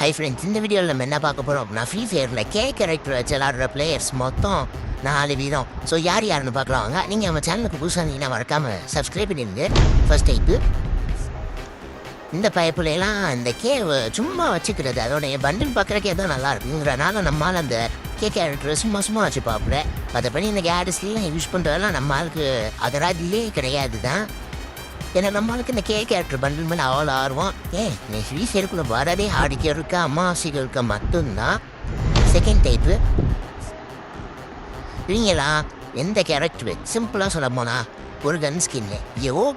Hi friends, இந்த வீடியோவில் நம்ம என்ன பார்க்க போகிறோம் அப்படின்னா ஃப்ரீ ஃபயரில் கேரக்டர் வச்சு விளாடுற பிளேயர்ஸ் மொத்தம் 4 வீதம். ஸோ யாருன்னு பார்க்கலாம் வாங்க. நீங்கள் நம்ம சேனலுக்கு புதுசாக இருந்தீங்கன்னா மறக்காமல் சப்ஸ்கிரைப் பண்ணிடுங்க. ஃபர்ஸ்ட் டைப்பு இந்த பைப்புலாம் இந்த சும்மா வச்சுக்கிறது, அதோடைய பண்டில் பார்க்குறக்கே எதுவும் நல்லா இருக்குங்கிறனால நம்மளால் அந்த கேரக்டர் சும்மா வச்சு பார்ப்பேன். மற்றபடி இந்த கேரக்டர்ஸ்லாம் யூஸ் பண்ணுறதெல்லாம் நம்மளுக்கு அதராதிலே கிடையாது தான். ஏன்னா நம்மளுக்கு இந்த கேரக்டர் பண்டில் மேலே அவ்வளோ ஆர்வம். நீ ஃப்ரீ ஃபயருக்குள்ளே வரதே அடிக்கிறதுக்கு அமாவாசைகளுக்கு மட்டும்தான். செகண்ட் டைப்பு இவங்களா எந்த கேரக்டரு சிம்பிளாக சொல்ல போனால் ஒரு கன் ஸ்கின்னு,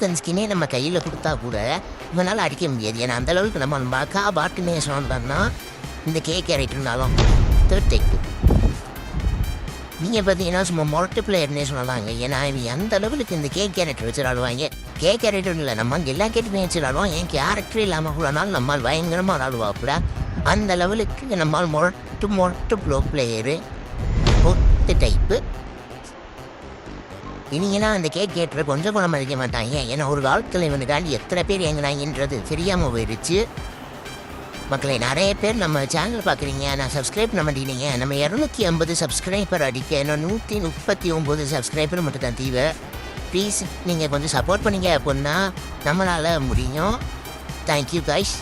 கன் ஸ்கின்னே நம்ம கையில் கொடுத்தா கூட இவனால் அடிக்க முடியாது. ஏன்னா அந்தளவுக்கு நம்ம பாட்டுன்னே சொன்னோம்னா இந்த கேரக்டர்னாலும். தேர்ட் டைப்பு நீங்கள் பார்த்தீங்கன்னா சும்மா மொரட்டு பிளேயர்னே சொல்லலாங்க. ஏன்னா இவங்க அந்த அளவுக்கு இந்த கேரக்டர் வச்சு விளாடுவாங்க. கேரக்டர் இல்லை, நம்ம எல்லா கேட்டுமே வச்சு விளாடுவோம். என் கேரக்டர் இல்லாமல் கூடனாலும் நம்மால் பயங்கரமாக விளாடுவாப்புல. அந்த லெவலுக்கு நம்மால் மொரட்டு ப்ளோ பிளேயரு. ஃபோர்த்து டைப்பு இவங்கன்னா அந்த கேரக்டரை கொஞ்சம் கூட மதிக்க மாட்டாங்க. ஏன்னா ஒரு காலத்தில் இவனுக்காண்டி எத்தனை பேர் எங்கனாங்கன்றது தெரியாமல் போயிடுச்சு. மக்களை நிறைய பேர் நம்ம சேனல் பார்க்குறீங்க, நான் சப்ஸ்கிரைப் பண்ண மாட்டேங்கிறீங்க. நம்ம 250 சப்ஸ்கிரைபர் அடிக்க இன்னும் 139 சப்ஸ்கிரைபர் மட்டும் தான் தீவை. ப்ளீஸ் நீங்கள் கொஞ்சம் சப்போர்ட் பண்ணிங்க அப்படின்னா நம்மளால் முடியும். Thank you guys.